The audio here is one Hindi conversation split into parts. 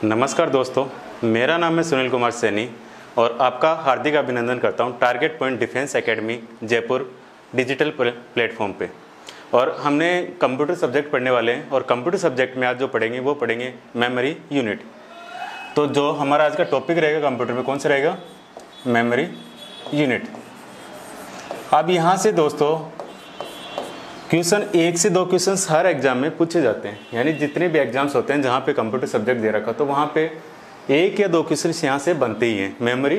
नमस्कार दोस्तों, मेरा नाम है सुनील कुमार सैनी और आपका हार्दिक अभिनंदन करता हूं target point defence academy Jaipur digital platform पे। और हमने कंप्यूटर सब्जेक्ट पढ़ने वाले हैं और कंप्यूटर सब्जेक्ट में आज जो पढ़ेंगे वो पढ़ेंगे मेमोरी यूनिट। तो जो हमारा आज का टॉपिक रहेगा कंप्यूटर में कौन सा रहेगा? Memory unit. अब यहाँ से दोस्तों क्वेश्चन 1 से 2 क्वेश्चन हर एग्जाम में पूछे जाते हैं, यानी जितने भी एग्जाम्स होते हैं जहाँ पे कंप्यूटर सब्जेक्ट दे रखा तो वहाँ पे 1 या 2 क्वेश्चन यहाँ से बनते ही हैं, मेमोरी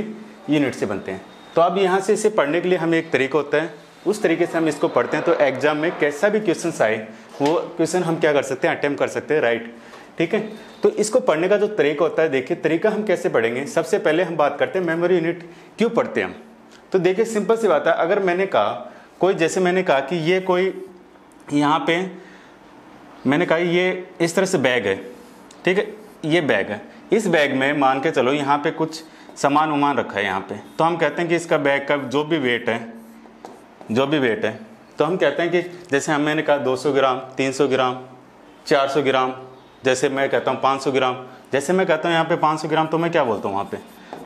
यूनिट से बनते हैं। तो अब यहाँ से इसे पढ़ने के लिए हमें एक तरीका होता है, उस तरीके से हम इसको पढ़ते हैं तो एग्जाम में कैसा भी क्वेश्चन आए वो क्वेश्चन हम क्या कर सकते हैं, अटेम्प्ट कर सकते हैं, राइट। ठीक है, तो इसको पढ़ने का जो तरीका होता है, देखिए तरीका हम कैसे पढ़ेंगे। सबसे पहले हम बात करते हैं मेमोरी यूनिट क्यों पढ़ते हैं हम। तो देखिए सिंपल सी बात है, अगर मैंने कहा कोई, जैसे मैंने कहा कि ये कोई यहाँ पे मैंने कहा ये इस तरह से बैग है, ठीक है, ये बैग है, इस बैग में मान के चलो यहाँ पे कुछ सामान उमान रखा है यहाँ पे, तो हम कहते हैं कि इसका बैग का जो भी वेट है तो हम कहते हैं कि जैसे मैंने कहा 200 ग्राम, 300 ग्राम, 400 ग्राम, जैसे मैं कहता हूँ 500 ग्राम, जैसे मैं कहता हूँ यहाँ पे 500 ग्राम तो मैं क्या बोलता हूँ वहाँ पे,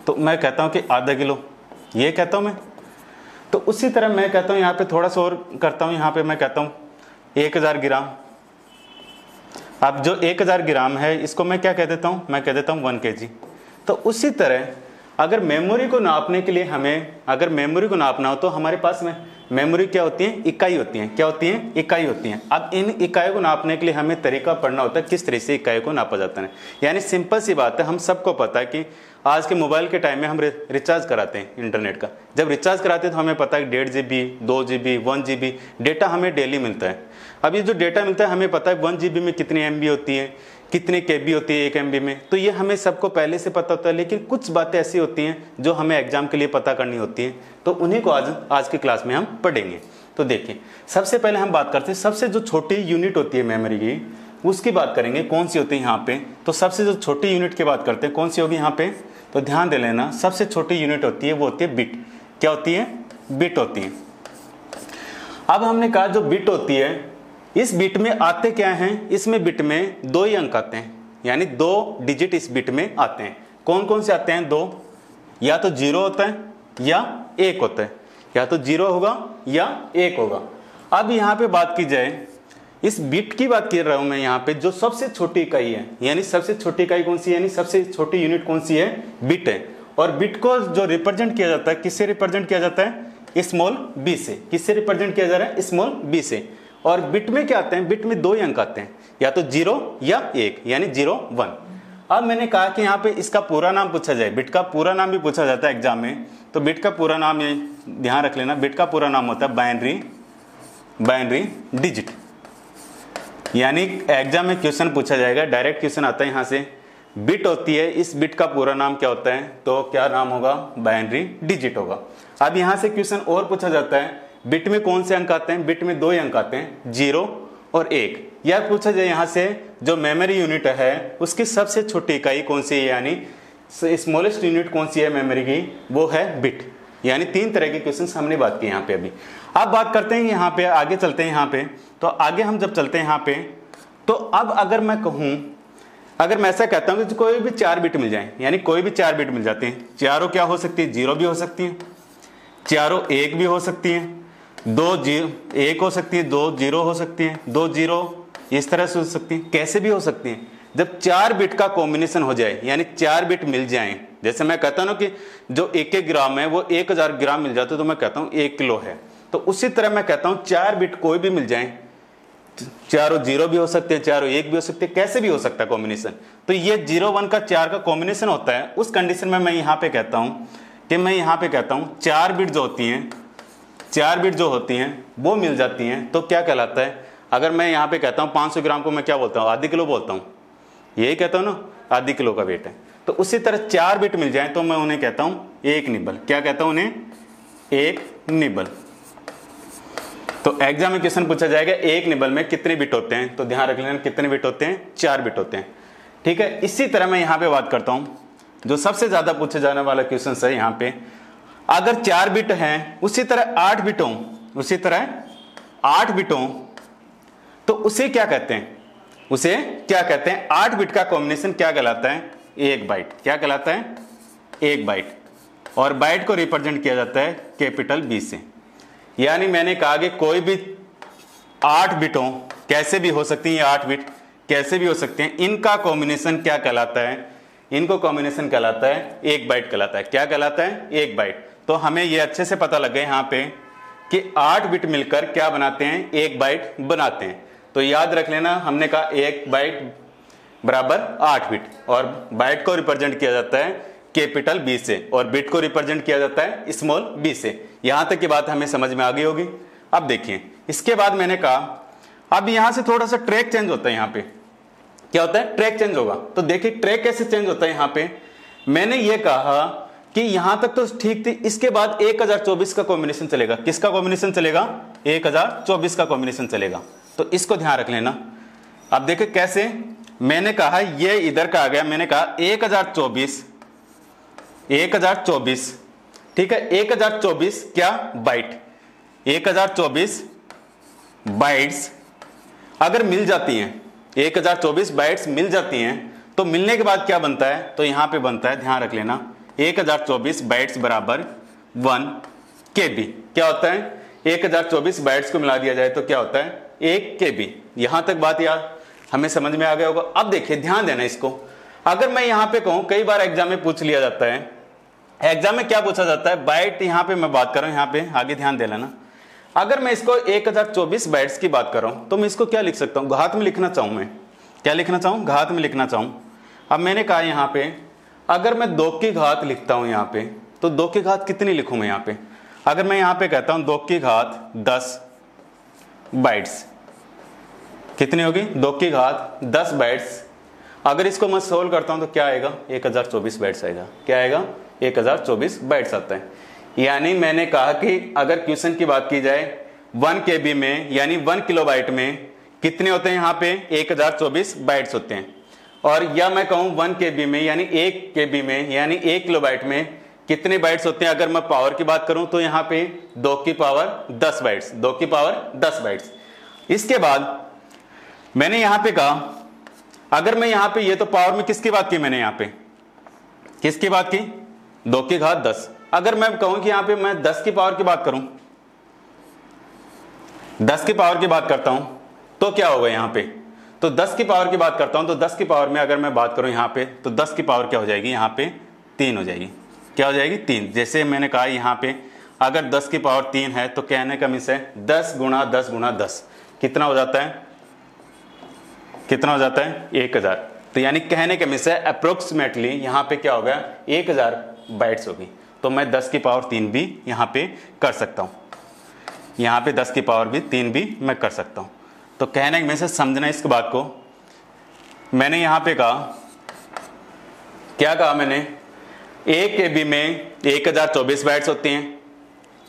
तो मैं कहता हूँ कि आधा किलो, ये कहता हूँ मैं। तो उसी तरह मैं कहता हूँ यहाँ पे थोड़ा सा और करता हूँ, यहाँ पे मैं कहता हूँ 1000 ग्राम। अब जो 1000 ग्राम है इसको मैं क्या कह देता हूँ, मैं कह देता हूँ 1 kg। तो उसी तरह अगर मेमोरी को नापने के लिए अगर मेमोरी को नापना हो तो हमारे पास में मेमोरी क्या होती है, इकाई होती है। क्या होती है? इकाई होती है। अब इन इकाइयों को नापने के लिए हमें तरीका पढ़ना होता है किस तरह से इकाई को नापा जाता है। यानी सिंपल सी बात है, हम सबको पता है कि आज के मोबाइल के टाइम में हम रिचार्ज कराते हैं इंटरनेट का। जब रिचार्ज कराते हैं तो हमें पता है 1.5 GB, 2 GB, 1 GB डेटा हमें डेली मिलता है। अब ये जो डेटा मिलता है हमें पता है 1 GB में कितनी MB होती है, कितनी KB होती है 1 MB में, तो ये हमें सबको पहले से पता होता है। लेकिन कुछ बातें ऐसी होती हैं जो हमें एग्जाम के लिए पता करनी होती हैं, तो उन्हीं को आज की क्लास में हम पढ़ेंगे। तो देखिए सबसे पहले हम बात करते हैं सबसे जो छोटी यूनिट होती है मेमोरी की, उसकी बात करेंगे कौन सी होती है यहाँ पे। तो सबसे जो छोटी यूनिट की बात करते हैं कौन सी होगी यहाँ पे, तो ध्यान दे लेना, सबसे छोटी यूनिट होती है वो होती है बिट। क्या होती है? बिट होती है। अब हमने कहा जो बिट होती है, इस बिट में आते क्या हैं, इसमें बिट में 2 ही अंक आते हैं, यानी 2 डिजिट इस बिट में आते हैं। कौन कौन से आते हैं? 2, या तो 0 होता है या 1 होता है, या तो 0 होगा या 1 होगा। अब यहाँ पे बात की जाए, इस बिट की बात कर रहा हूं मैं यहाँ पे, जो सबसे छोटी इकाई है, यानी सबसे छोटी इकाई कौन सी है, यानी सबसे छोटी यूनिट कौन सी है? बिट है। और बिट को जो रिप्रेजेंट किया जाता है, किससे रिप्रेजेंट किया जाता है? स्मॉल b से। किससे रिप्रेजेंट किया जा रहा है? स्मॉल b से। और बिट में क्या आते हैं? बिट में 2 ही अंक आते हैं, या तो 0 या 1, यानी 0 1। अब मैंने कहा कि यहाँ पे इसका पूरा नाम पूछा जाए, बिट का पूरा नाम भी पूछा जाता है एग्जाम में, तो बिट का पूरा नाम ये ध्यान रख लेना, बिट का पूरा नाम होता है बाइनरी डिजिट। यानी एग्जाम में क्वेश्चन पूछा जाएगा, डायरेक्ट क्वेश्चन आता है यहाँ से, बिट होती है, इस बिट का पूरा नाम क्या होता है, तो क्या नाम होगा? बाइनरी डिजिट होगा। अब यहाँ से क्वेश्चन और पूछा जाता है, बिट में कौन से अंक आते हैं? बिट में 2 ही अंक आते हैं, 0 और 1। या पूछा जाए यहाँ से जो मेमोरी यूनिट है उसकी सबसे छोटी इकाई कौन सी है, यानी स्मॉलेस्ट यूनिट कौन सी है मेमोरी की, वो है बिट। यानी 3 तरह के क्वेश्चन हमने बात की यहाँ पे अभी। अब बात करते हैं यहाँ पे, आगे चलते हैं यहाँ पे। तो आगे हम जब चलते हैं यहाँ पे, तो अब अगर मैं कहूँ, अगर मैं ऐसा कहता हूँ कि कोई भी 4 बिट मिल जाए, यानी कोई भी 4 बिट मिल जाते हैं, चारों क्या हो सकती है? 0 भी हो सकती है, चारों 1 भी हो सकती है, 2 0 1 हो सकती है, 2 0 हो सकती है, 2 0 इस तरह से हो सकती है। कैसे भी हो सकती है, जब 4 बिट का कॉम्बिनेशन हो जाए, यानी 4 बिट मिल जाए। जैसे मैं कहता हूँ ना कि जो 1 ग्राम है वो 1000 ग्राम मिल जाता है, तो मैं कहता हूँ 1 किलो है। तो उसी तरह मैं कहता हूँ 4 बिट कोई भी मिल जाए, चारों 0 भी हो सकते हैं, चारों 1 भी हो सकते हैं, कैसे भी हो सकता है कॉम्बिनेशन। तो ये 0 1 का 4 का कॉम्बिनेशन होता है। उस कंडीशन में मैं यहाँ पे कहता हूँ कि 4 बिट जो होती हैं, 4 बिट जो होती हैं वो मिल जाती हैं, तो क्या कहलाता है? अगर मैं यहाँ पे कहता हूँ 500 ग्राम को मैं क्या बोलता हूँ? आधी किलो बोलता हूँ, यही कहता हूँ ना, आधी किलो का वेट है। तो उसी तरह 4 बिट मिल जाए तो मैं उन्हें कहता हूँ 1 निबल। क्या कहता हूँ उन्हें? 1 निबल। तो एग्जाम में क्वेश्चन पूछा जाएगा 1 निबल में कितने बिट होते हैं, तो ध्यान रख लेना कितने बिट होते हैं? 4 बिट होते हैं। ठीक है, इसी तरह मैं यहाँ पे बात करता हूँ, जो सबसे ज्यादा पूछे जाने वाला क्वेश्चन है यहाँ पे, अगर 4 बिट हैं, उसी तरह 8 बिट हों, उसी तरह 8 बिट हों, तो उसे क्या कहते हैं? उसे क्या कहते हैं? 8 बिट का कॉम्बिनेशन क्या कहलाता है? 1 बाइट। क्या कहलाता है? 1 बाइट। और बाइट को रिप्रेजेंट किया जाता है कैपिटल बी से। यानी मैंने कहा कि कोई भी 8 बिटों, कैसे भी हो सकती है 8 बिट, कैसे भी हो सकते हैं, इनका कॉम्बिनेशन क्या कहलाता है? इनको कॉम्बिनेशन कहलाता है 1 बाइट कहलाता है। क्या कहलाता है? 1 बाइट। तो हमें ये अच्छे से पता लग गया यहाँ पे कि 8 बिट मिलकर क्या बनाते हैं? 1 बाइट बनाते हैं। तो याद रख लेना, हमने कहा 1 बाइट बराबर 8 बिट, और बाइट को रिप्रेजेंट किया जाता है कैपिटल बी से, और बिट को रिप्रेजेंट किया जाता है स्मॉल बी से। यहां तक की बात हमें समझ में आ गई होगी। अब देखिए, इसके बाद मैंने कहा अब यहां से थोड़ा सा ट्रैक चेंज होता है। यहां पे क्या होता है? ट्रैक चेंज होगा। तो देखिए ट्रैक कैसे चेंज होता है। यहां पे मैंने ये कहा कि यहां तक तो ठीक थी, इसके बाद 1024 का कॉम्बिनेशन चलेगा। किसका कॉम्बिनेशन चलेगा? 1024 का कॉम्बिनेशन चलेगा। तो इसको ध्यान रख लेना। अब देखिए कैसे, मैंने कहा ये इधर का आ गया, मैंने कहा 1024, ठीक है, 1024 क्या? बाइट। 1024 बाइट्स अगर मिल जाती हैं, 1024 बाइट्स मिल जाती हैं, तो मिलने के बाद क्या बनता है? तो यहां पे बनता है, ध्यान रख लेना, 1024 बाइट्स बराबर 1 KB। क्या होता है? 1024 बाइट्स को मिला दिया जाए तो क्या होता है? 1 KB। यहां तक बात यार हमें समझ में आ गया होगा। अब देखिए ध्यान देना इसको, अगर मैं यहां पे कहूं, कई बार एग्जाम में पूछ लिया जाता है, एग्जाम में क्या पूछा जाता है? बाइट। यहां पे मैं बात कर रहा हूं, यहां पे आगे ध्यान दे लेना। अगर मैं इसको 1024 बाइट्स की बात कर रहा हूं, तो मैं इसको क्या लिख सकता हूं? घात में लिखना चाहूं मैं, क्या लिखना चाहूं? घात में लिखना चाहूं। अब मैंने कहा यहां पे अगर मैं 2 की घात लिखता हूं यहां पे, तो 2 की घात कितनी लिखूं मैं यहां पे? अगर मैं यहां पे कहता हूं 2 की घात 10 बाइट्स, कितनी होगी? 2 की घात 10 बाइट्स। अगर इसको मैं सोल्व करता हूं तो क्या आएगा? 1024 बाइट्स आएगा। क्या आएगा? 1024 बाइट्स आता है। यानी मैंने कहा कि अगर क्वेश्चन की बात की जाए 1 KB में, यानी 1 किलोबाइट में कितने होते हैं? यहाँ पे 1024 बाइट्स होते हैं। और या मैं कहूं 1 KB में, यानी 1 KB में, यानी 1 किलोबाइट में कितने बाइट्स होते हैं? अगर मैं पावर की बात करूं तो यहाँ पे 2 की पावर 10 बाइट्स, 2 की पावर 10 बाइट्स। इसके बाद मैंने यहां पे कहा, अगर मैं यहां पे, ये तो पावर में किसकी बात की मैंने? यहां पे किसकी बात की? 2 की घात 10। अगर मैं कहूं कि यहां पे मैं 10 की पावर की बात करूं, 10 की पावर की बात करता हूं, तो क्या होगा यहां पे? तो 10 की पावर की बात करता हूं, तो 10 की पावर में अगर मैं बात करूं यहां पे, तो 10 की पावर क्या हो जाएगी? यहां पे 3 हो जाएगी। क्या हो जाएगी? 3। जैसे मैंने कहा यहां पे अगर 10 की पावर 3 है, तो कहने का मिस है 10 गुणा 10 गुणा 10 कितना हो जाता है? कितना हो जाता है? 1000। तो यानी कहने के मिस है अप्रोक्सीमेटली यहां पे क्या हो गया? 1000 बाइट्स होगी। तो मैं 10 की पावर 3 भी यहां पे कर सकता हूं, यहां पे 10 की पावर भी 3 भी मैं कर सकता हूं। तो कहने में से समझना इस बात को, मैंने यहां पे कहा, क्या कहा मैंने? 1 KB में 1024 बाइट्स होती हैं,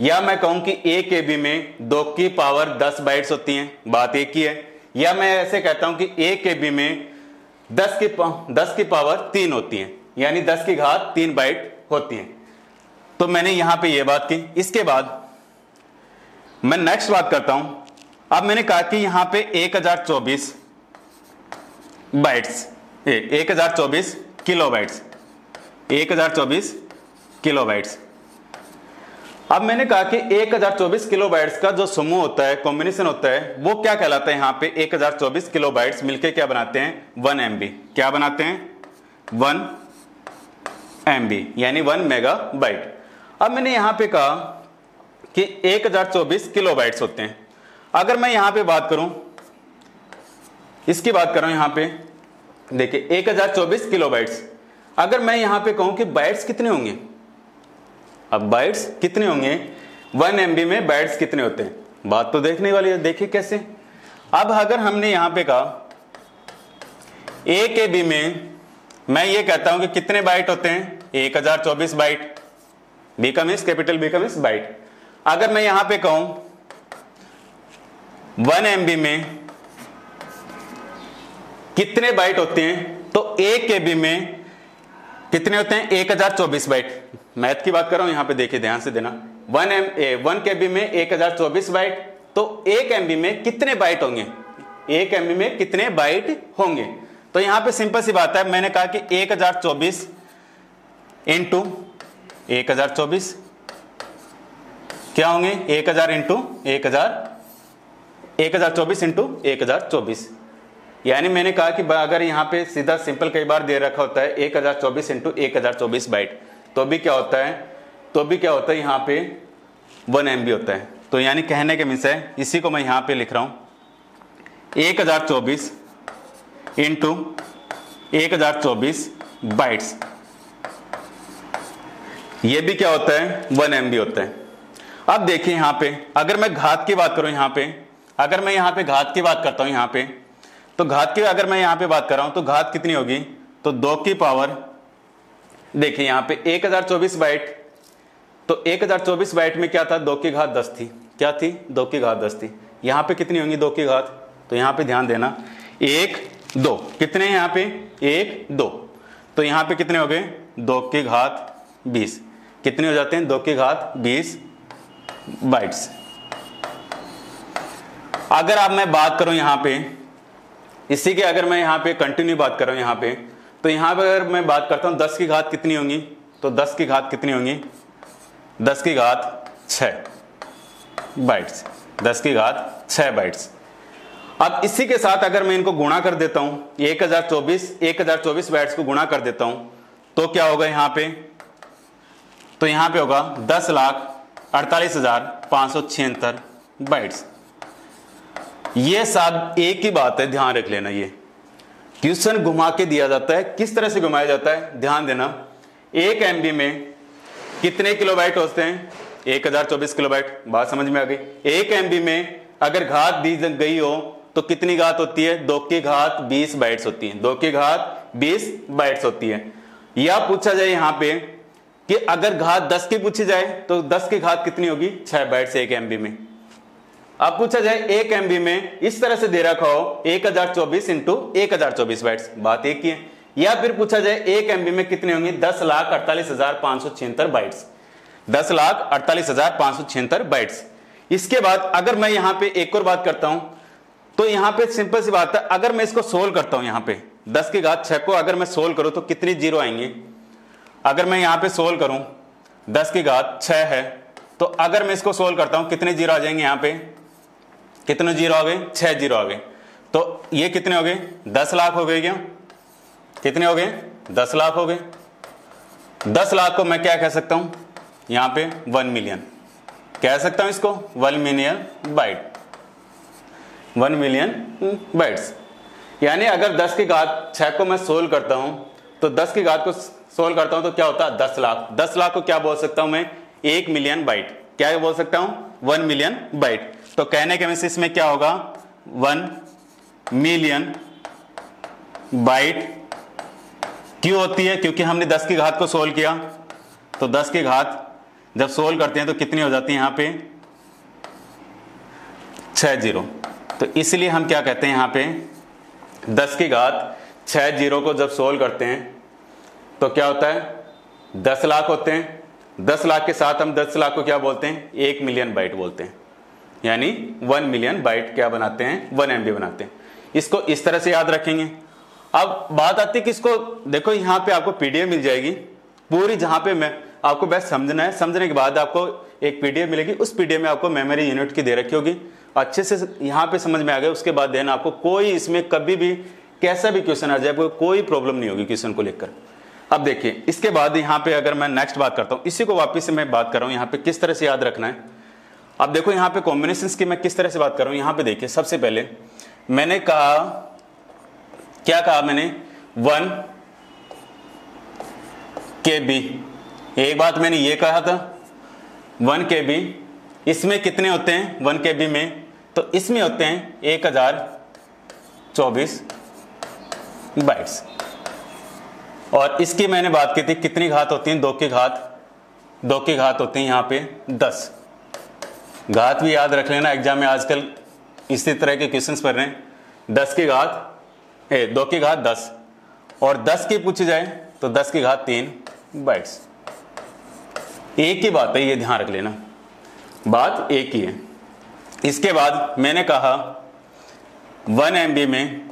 या मैं कहूं कि 1 KB में 2 की पावर 10 बाइट्स होती हैं, बात एक ही है। या मैं ऐसे कहता हूं कि 1 KB में 10 की पावर 3 होती है, यानी 10 की घात 3 बाइट होती है। तो मैंने यहां पे ये बात की। इसके बाद मैं नेक्स्ट बात करता हूं। अब मैंने कहा कि यहां पे 1024 बाइट्स, 1024 किलोबाइट्स, 1024 किलोबाइट्स। अब मैंने कहा कि 1024 किलोबाइट्स का जो समूह होता है, कॉम्बिनेशन होता है, वो क्या कहलाता है? यहां पे 1024 किलोबाइट्स मिलके क्या बनाते हैं? 1 MB। क्या बनाते हैं? 1 MB, यानी 1 मेगाबाइट। अब मैंने यहां पे कहा कि 1024 किलोबाइट्स होते हैं। अगर मैं यहां पे बात करूं, इसकी बात कर रहा हूं यहां पे, देखिए 1024 किलोबाइट्स। अगर मैं यहां पे कहूं कि बाइट्स कितने होंगे? अब बाइट्स कितने होंगे? 1 MB में बाइट्स कितने होते हैं? बात तो देखने वाली है। देखिए कैसे। अब अगर हमने यहां पे कहा 1 KB में मैं ये कहता हूं कि कितने बाइट होते हैं? 1024 बाइट। बी का मीन्स कैपिटल बी का मीन्स बाइट। अगर मैं यहां पे कहूं 1 MB में कितने बाइट होते हैं, तो 1 KB में कितने होते हैं? 1024 बाइट। मैथ की बात कर रहा हूं यहां पे, देखिए ध्यान से देना। 1 KB में 1024 बाइट, तो 1 MB में कितने बाइट होंगे? 1 MB में कितने बाइट होंगे? तो यहां पे सिंपल सी बात है, मैंने कहा कि 1024 इंटू 1024 क्या होंगे, 1000 इंटू 1024 इंटू 1024, यानी मैंने कहा कि अगर यहाँ पे सीधा सिंपल कई बार दे रखा होता है 1024 इंटू 1024 बाइट, तो भी क्या होता है यहाँ पे 1 MB होता है। तो यानी कहने के मीन्स है, इसी को मैं यहाँ पे लिख रहा हूँ 1024 इंटू 1024 बाइट्स, ये भी क्या होता है 1 MB होता है। अब देखिए यहाँ पे अगर मैं घात की बात करूं, अगर मैं यहाँ पे घात की बात करता हूं यहाँ पे, तो घात की अगर मैं यहाँ पे बात कर रहा हूं तो घात कितनी होगी, तो 2 की पावर, देखिए यहाँ पे 1024 बाइट, तो 1024 बाइट में क्या था, 2 की घात 10 थी, क्या थी 2 की घात 10 थी। यहाँ पे कितनी होंगी 2 की घात, तो यहाँ पे ध्यान देना 1 2 कितने हैं यहाँ पे 1 2, तो यहाँ पे कितने हो गए 2 की घात 20, कितने हो जाते हैं 2 की घात 20 बाइट्स। अगर अब मैं बात करूं यहाँ पे इसी के, अगर मैं यहाँ पे कंटिन्यू बात कर रहा हूं यहाँ पे, तो यहाँ पे अगर मैं बात करता हूं 10 की घात कितनी होंगी, तो 10 की घात कितनी होंगी 10 की घात 6 बाइट्स, 10 की घात 6 बाइट्स। अब इसी के साथ अगर मैं इनको गुणा कर देता हूं 1024 बाइट्स को गुणा कर देता हूं, तो क्या होगा यहाँ पे, तो यहाँ पे होगा 10,48,576 बाइट्स। ये सब एक ही बात है, ध्यान रख लेना, ये क्वेश्चन घुमा के दिया जाता है। किस तरह से घुमाया जाता है, ध्यान देना। 1 MB में कितने किलोबाइट होते हैं 1024 किलोबाइट, बात समझ में आ गई। 1 MB में अगर घात दी गई हो तो कितनी घात होती है, 2 की घात 20 बाइट्स होती है, 2 की घात 20 बाइट्स होती है। या पूछा जाए यहाँ पे कि अगर घात 10 की पूछी जाए तो 10 की घात कितनी होगी 6 बाइट्स 1 MB में। अब पूछा जाए 1 MB में इस तरह से दे रखा हो 1024 इंटू 1024 बाइट्स, बात एक ही है। या फिर पूछा जाए 1 MB में कितने होंगे 10,48,576 बाइट्स, 10,48,576 बाइट्स। इसके बाद अगर मैं यहाँ पे एक और बात करता हूं, तो यहाँ पे सिंपल सी बात है, अगर मैं इसको सोल्व करता हूं यहाँ पे 10 की घात 6 को अगर मैं सोल्व करूं तो कितनी जीरो आएंगे। अगर मैं यहाँ पे सोल्व करूं 10 की घात 6 है, तो अगर मैं इसको सोल्व करता हूं कितने जीरो आ जाएंगे, यहाँ पे कितने जीरो आ गए 6 जीरो आ गए। तो ये कितने हो गए 10 लाख हो गए, क्या कितने हो गए 10 लाख हो गए। 10 लाख को मैं क्या कह सकता हूं यहाँ पे 1 मिलियन कह सकता हूं, इसको 1 मिलियन बाइट, 1 मिलियन बाइट्स। यानी अगर 10 की घात 6 को मैं सोल्व करता हूं तो 10 की घात को सोल्व करता हूं तो क्या होता है 10 लाख। 10 लाख को क्या बोल सकता हूं मैं 1 मिलियन बाइट, क्या बोल सकता हूं 1 मिलियन बाइट। तो कहने के मीन्स इसमें क्या होगा 1 मिलियन बाइट क्यों होती है, क्योंकि हमने 10 की घात को सोल्व किया। तो 10 की घात जब सोल्व करते हैं तो कितनी हो जाती है यहाँ पे 6 जीरो। तो इसलिए हम क्या कहते हैं यहाँ पे 10 की घात 6 जीरो को जब सोल्व करते हैं तो क्या होता है 10 लाख होते हैं। 10 लाख के साथ हम 10 लाख को क्या बोलते हैं 1 मिलियन बाइट बोलते हैं, यानी 1 मिलियन बाइट क्या बनाते हैं 1 MB बनाते हैं। इसको इस तरह से याद रखेंगे। अब बात आती है कि इसको देखो यहाँ पे आपको PDF मिल जाएगी पूरी, जहां पे मैं आपको बस समझना है, समझने के बाद आपको एक PDF मिलेगी। उस PDF में आपको मेमोरी यूनिट की दे रखी होगी, अच्छे से यहाँ पे समझ में आ गया। उसके बाद देना आपको कोई इसमें कभी भी कैसा भी क्वेश्चन आ जाए आपको कोई प्रॉब्लम नहीं होगी क्वेश्चन को लेकर। अब देखिए इसके बाद यहाँ पे अगर मैं नेक्स्ट बात करता हूँ, इसी को वापस से मैं बात कर रहा हूँ यहाँ पे किस तरह से याद रखना है। अब देखो यहाँ पे कॉम्बिनेशंस की मैं किस तरह से बात कर रहा हूँ। यहाँ पे देखिए सबसे पहले मैंने कहा, क्या कहा मैंने 1 KB। एक बात मैंने ये कहा था 1 KB, इसमें कितने होते हैं 1 KB में, तो इसमें होते हैं 1024 बाइट्स। और इसकी मैंने बात की थी कितनी घात होती है 2 की घात होती है यहाँ पे 10। घात भी याद रख लेना, एग्जाम में आजकल इसी तरह के क्वेश्चंस पढ़ रहे हैं। 2 की घात 10 और 10 की पूछी जाए तो 10 की घात 3 बाइट्स। एक ही बात है, ये ध्यान रख लेना, बात एक ही है। इसके बाद मैंने कहा 1 MB में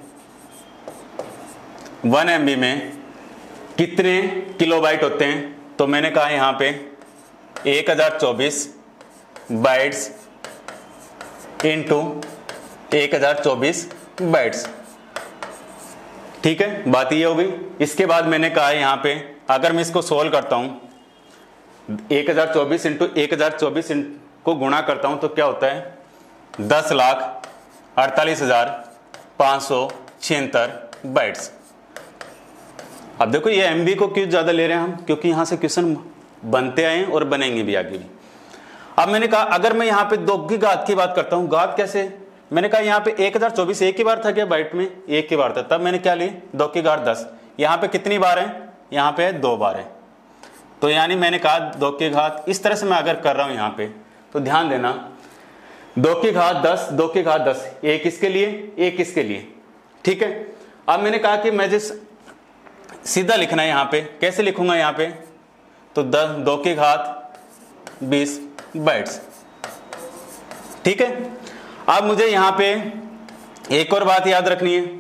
1 MB में कितने किलोबाइट होते हैं, तो मैंने कहा यहाँ पे 1024 बाइट्स इंटू 1024 बाइट्स। ठीक है, बात ये हो गई। इसके बाद मैंने कहा यहाँ पे अगर मैं इसको सोल्व करता हूँ 1024 इंटू 1024 को गुणा करता हूँ तो क्या होता है 10,48,576 बाइट्स। अब देखो ये एमबी को क्यों ज्यादा ले रहे हैं हम, क्योंकि यहां से क्वेश्चन बनते आए और बनेंगे भी आगे भी। अब मैंने कहा अगर मैं यहाँ पे 2 की घात की बात करता हूं, घात कैसे, मैंने कहा यहाँ पे 1024 एक ही बार था क्या, बाइट में एक ही बार था, तब मैंने क्या ली 2 की घात 10। यहाँ पे कितनी बार है, यहाँ पे 2 बार है, तो यानी मैंने कहा 2 की घात, इस तरह से मैं अगर कर रहा हूं यहाँ पे तो ध्यान देना 2 की घात 10, 2 की घात 10, एक इसके लिए एक इसके लिए। ठीक है, अब मैंने कहा कि मैं जिस सीधा लिखना है यहाँ पे, कैसे लिखूंगा यहाँ पे, तो 2 की घात 20 बाइट्स। ठीक है, अब मुझे यहाँ पे एक और बात याद रखनी है।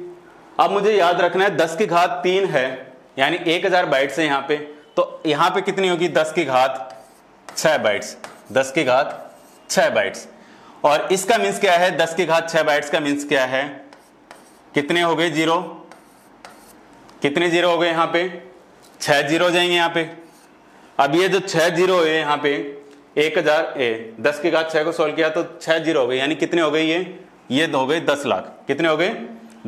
अब मुझे याद रखना है 10 की घात 3 है, यानी 1000 बाइट्स है यहाँ पे, तो यहाँ पे कितनी होगी 10 की घात 6 बाइट्स, 10 की घात 6 बाइट्स। और इसका मीन्स क्या है, 10 की घात 6 बाइट्स का मीन्स क्या है, कितने हो गए जीरो, कितने जीरो हो गए यहाँ पे, 6 जीरो हो जाएंगे यहाँ पे। अब ये जो 6 जीरो है यहाँ पे 10 की घात 6 को सोल्व किया तो 6 जीरो हो गए, यानी कितने हो गए ये हो गए 10 लाख। कितने हो गए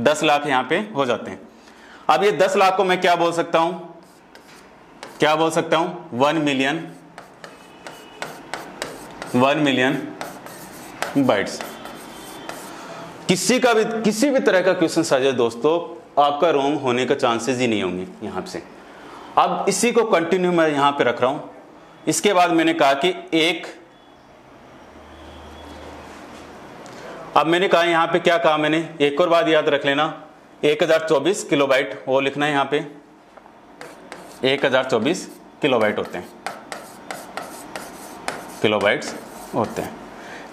10 लाख यहाँ पे हो जाते हैं। अब ये 10 लाख को मैं क्या बोल सकता हूं, क्या बोल सकता हूं 1 मिलियन बाइट्स। किसी भी तरह का क्वेश्चन साझा दोस्तों आपका रॉन्ग होने का चांसेस ही नहीं होंगे यहां से। अब इसी को कंटिन्यू मैं यहां पे रख रहा हूं। इसके बाद मैंने कहा कि अब मैंने कहा यहां पे क्या कहा मैंने, एक और बात याद रख लेना, 1024 किलोबाइट वो लिखना है यहां पे, 1024 किलोबाइट होते हैं, किलोबाइट्स होते हैं।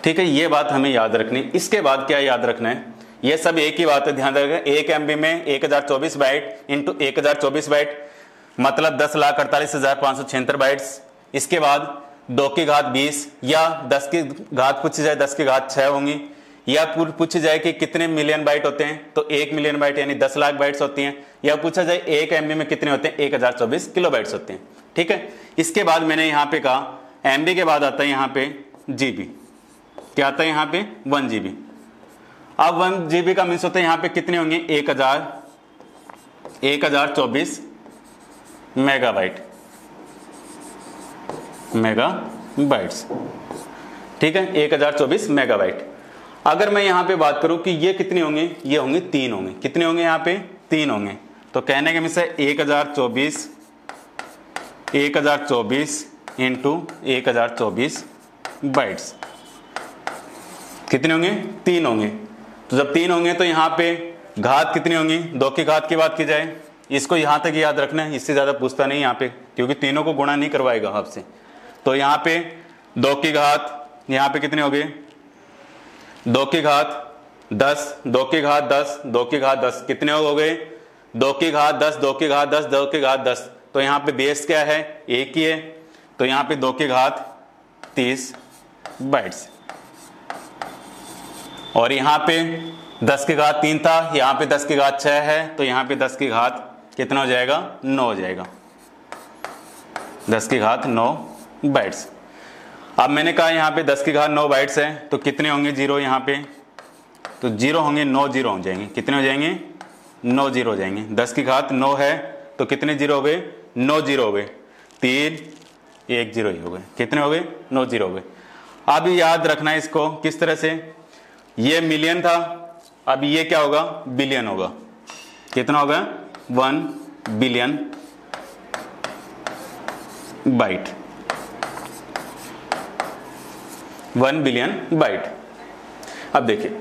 ठीक है, ये बात हमें याद रखनी। इसके बाद क्या याद रखना है, ये सब एक ही बात है, ध्यान रखिएगा। 1 MB में 1024 बाइट इंटू 1024 बाइट मतलब 10,48,576 बाइट्स। इसके बाद 2 की घात 20 या 10 की घात पूछी जाए 10 की घात 6 होंगी, या पूछी जाए कि कितने मिलियन बाइट होते हैं तो 1 मिलियन बाइट यानी 10 लाख बाइट्स होती हैं, या पूछा जाए 1 MB में कितने होते हैं 1024 किलोबाइट्स होते हैं। ठीक है, इसके बाद मैंने यहाँ पे कहा MB के बाद आता है यहाँ पे GB। क्या आता है यहाँ पे 1 GB। अब 1 GB का मीन्स होता है यहाँ पे कितने होंगे 1024 मेगाबाइट्स। ठीक है, 1024 मेगाबाइट। अगर मैं यहां पे बात करूं कि ये कितने होंगे, ये होंगे 3 होंगे। कितने होंगे यहाँ पे 3 होंगे, तो कहने के मीन्स है 1024 इंटू 1024 बाइट्स। कितने होंगे 3 होंगे। तो जब 3 होंगे तो यहाँ पे घात कितनी होंगी, 2 की घात की बात की जाए, इसको यहाँ तक याद रखना है, इससे ज्यादा पूछता नहीं यहाँ पे, क्योंकि तीनों को गुणा नहीं करवाएगा आपसे। तो यहाँ पे 2 की घात यहाँ पे कितने हो गए 2 की घात 10, 2 की घात 10, 2 की घात 10 कितने हो गए 2 की घात 10, 2 की घात 10, 2 की घात 10। तो यहाँ पे बेस क्या है एक ही है, तो यहाँ पे 2 की घात 30 बाइट्स। और यहाँ पे 10 की घात 3 था, यहाँ पे 10 की घात 6 है, तो यहाँ पे 10 की घात कितना हो जाएगा 9 हो जाएगा, 10 की घात 9 बाइट्स। अब मैंने कहा यहाँ पे 10 की घात 9 बाइट्स है, तो कितने होंगे जीरो यहाँ पे, तो जीरो होंगे 9 जीरो हो जाएंगे। कितने हो जाएंगे 9 जीरो हो जाएंगे। 10 की घात 9 है तो कितने जीरो हो गए 9 जीरो हो गए, 3 1 जीरो ही हो गए। कितने हो गए 9 जीरो हो गए। अब याद रखना है इसको किस तरह से, ये मिलियन था, अब ये क्या होगा बिलियन होगा। कितना होगा 1 बिलियन बाइट, 1 बिलियन बाइट। अब देखिए,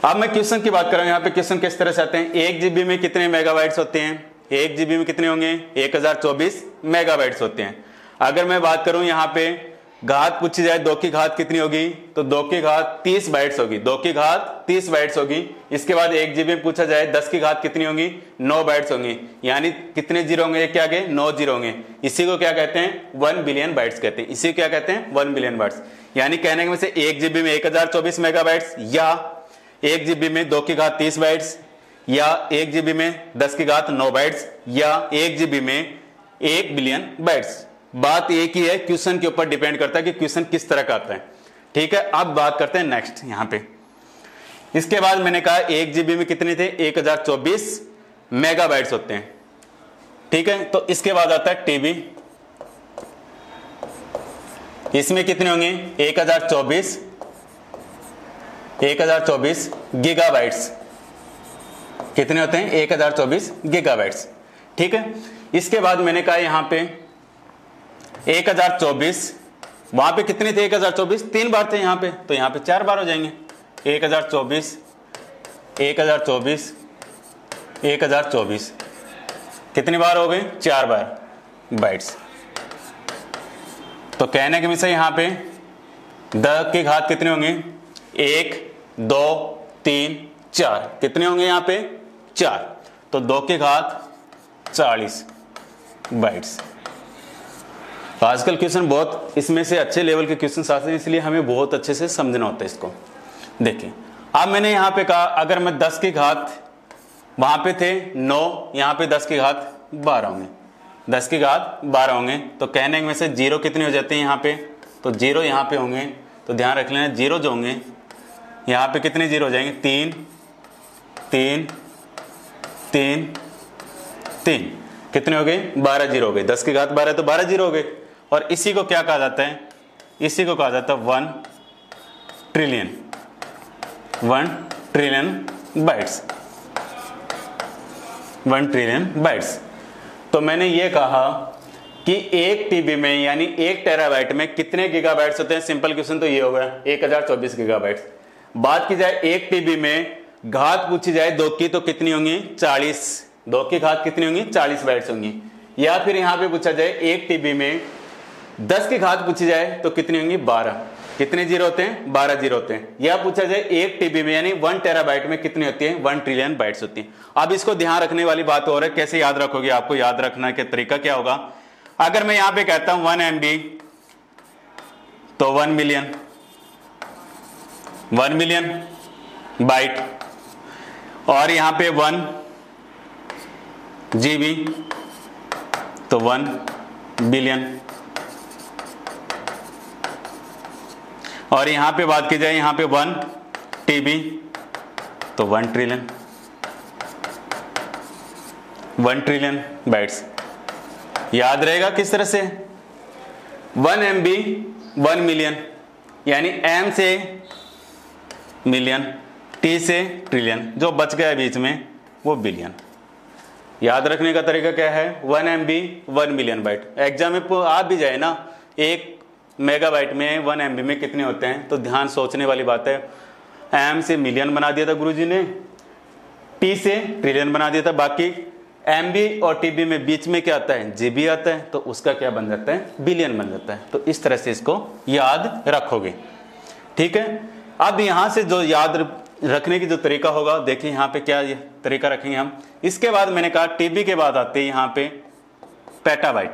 अब मैं क्वेश्चन की बात कर रहा हूं। यहाँ पे क्वेश्चन किस तरह से आते हैं, 1 GB में कितने मेगाबाइट्स होते हैं, 1 GB में कितने होंगे 1024 मेगाबाइट्स होते हैं। अगर मैं बात करूं यहाँ पे घात पूछी जाए 2 की घात कितनी होगी, तो 2 की घात 30 बाइट्स होगी, 2 की घात 30 बाइट्स होगी। इसके बाद 1 GB में पूछा जाए 10 की घात कितनी होगी, 9 बाइट्स होंगी, यानी कितने जीरो होंगे, क्या आगे 9 जीरो होंगे। इसी को क्या कहते हैं, 1 बिलियन बाइट्स कहते हैं। इसी को क्या कहते हैं, 1 बिलियन बाइट्स। यानी कहने के में से 1 GB में 1024 मेगाबाइट्स, या 1 GB में 2 की घात 30 बाइट्स, या 1 GB में 10 की घात 9 बाइट्स, या 1 GB में 1 बिलियन बाइट्स। बात एक ही है, क्वेश्चन के ऊपर डिपेंड करता है कि क्वेश्चन किस तरह का आता है। ठीक है, अब बात करते हैं नेक्स्ट यहां पे। इसके बाद मैंने कहा 1 GB में कितने थे, 1024 मेगाबाइट्स होते हैं। ठीक है, तो इसके बाद आता है टीबी। इसमें कितने होंगे, 1024 गीगाबाइट्स। कितने होते हैं, 1024 गीगाबाइट्स। ठीक है, इसके बाद मैंने कहा यहां पे 1024, वहां पे कितने थे, 1024 3 बार थे यहां पे, तो यहां पे 4 बार हो जाएंगे। 1024 कितनी बार हो गए, 4 बार बाइट्स। तो कहने के मिसे यहां पे 10 की घात कितने होंगे, 1 2 3 4, कितने होंगे यहां पे 4, तो 2 की घात 40 बाइट्स। तो आजकल क्वेश्चन बहुत इसमें से अच्छे लेवल के क्वेश्चन आते हैं, इसलिए हमें बहुत अच्छे से समझना होता है इसको। देखिए अब मैंने यहां पे कहा अगर मैं 10 की घात, वहां पे थे 9, यहां पे 10 की घात 12 होंगे, 10 की घात 12 होंगे, तो कहने में से जीरो कितने हो जाते हैं यहां पे, तो जीरो यहां पे होंगे, तो ध्यान रख लेना जीरो जो होंगे यहां पे कितने जीरो हो जाएंगे, 3 3 3 3, कितने हो गए, 12 जीरो हो गए। 10 की घात 12 तो 12 जीरो हो गए। और इसी को क्या कहा जाता है, इसी को कहा जाता है 1 ट्रिलियन बाइट्स, 1 ट्रिलियन बाइट्स। तो मैंने ये कहा कि 1 TB में यानी 1 टेराबाइट में कितने गीगाबाइट्स होते हैं, सिंपल क्वेश्चन तो ये हो गया 1024 गीगाबाइट्स। बात की जाए 1 TB में घात पूछी जाए 2 की, तो कितनी होंगी 40, 2 की घात कितनी होंगी 40 बाइट्स होंगी। या फिर यहां पे पूछा जाए 1 TB में 10 की घात पूछी जाए तो कितनी होंगी 12, कितने जीरो होते हैं 12 जीरो होते हैं। या पूछा जाए 1 TB में यानी 1 टेराबाइट में कितनी होती है 1 ट्रिलियन बाइट्स होती है। अब इसको ध्यान रखने वाली बात और है, कैसे याद रखोगे, आपको याद रखना के तरीका क्या होगा। अगर मैं यहां पे कहता हूं 1 MB तो 1 मिलियन बाइट, और यहां पे 1 GB तो 1 बिलियन, और यहां पे बात की जाए यहां पे 1 TB तो 1 ट्रिलियन बाइट्स। याद रहेगा किस तरह से, 1 MB 1 मिलियन, यानी M से मिलियन, T से ट्रिलियन, जो बच गया बीच में वो बिलियन। याद रखने का तरीका क्या है, 1 MB 1 मिलियन बाइट। एग्जाम में आ भी जाए ना 1 मेगाबाइट में 1 MB में कितने होते हैं, तो ध्यान सोचने वाली बात है। M से मिलियन बना दिया था गुरुजी ने, T से ट्रिलियन बना दिया था, बाकी MB और TB में बीच में क्या आता है GB आता है, तो उसका क्या बन जाता है बिलियन बन जाता है। तो इस तरह से इसको याद रखोगे। ठीक है, अब यहां से जो याद रखने की जो तरीका होगा, देखिए यहां पे क्या तरीका रखेंगे हम। इसके बाद मैंने कहा TB के बाद आते हैं यहां पे पेटाबाइट।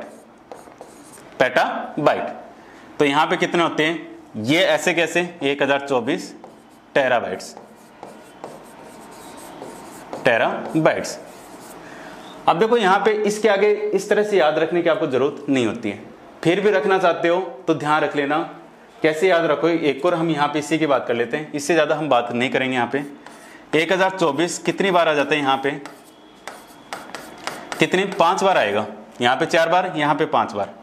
तो यहां पे कितने होते हैं, ये ऐसे कैसे 1024 टेराबाइट्स। अब देखो यहां पे इसके आगे इस तरह से याद रखने की आपको जरूरत नहीं होती है, फिर भी रखना चाहते हो तो ध्यान रख लेना। कैसे याद रखो, एक और हम यहां पे इसी की बात कर लेते हैं, इससे ज्यादा हम बात नहीं करेंगे। यहां पे 1024 कितनी बार आ जाता है, यहां पे कितने 5 बार आएगा, यहां पे 4 बार, यहां पे 5 बार,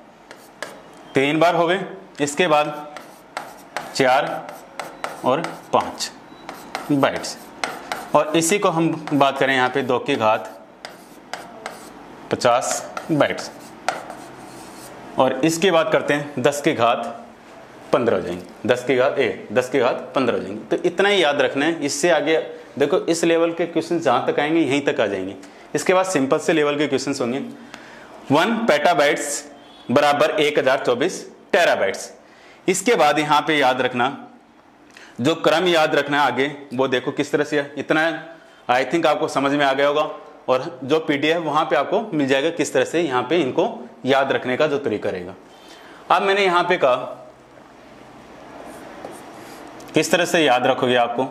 3 बार हो गए। इसके बाद 4 और 5 बाइट्स। और इसी को हम बात करें यहां पे 2 की घात 50 बाइट्स, और इसकी बात करते हैं 10 की घात 15 हो जाएंगे, 10 की घात 15 हो जाएंगे। तो इतना ही याद रखना है, इससे आगे देखो इस लेवल के क्वेश्चन जहां तक आएंगे यहीं तक आ जाएंगे। इसके बाद सिंपल से लेवल के क्वेश्चन होंगे। 1 पेटाबाइट्स बराबर 1024 टेराबाइट्स। इसके बाद यहाँ पे याद रखना, जो क्रम याद रखना है आगे वो देखो किस तरह से है। इतना आई थिंक आपको समझ में आ गया होगा, और जो पीडीएफ वहां पे आपको मिल जाएगा किस तरह से यहाँ पे इनको याद रखने का जो तरीका रहेगा। अब मैंने यहाँ पे कहा किस तरह से याद रखोगे आपको,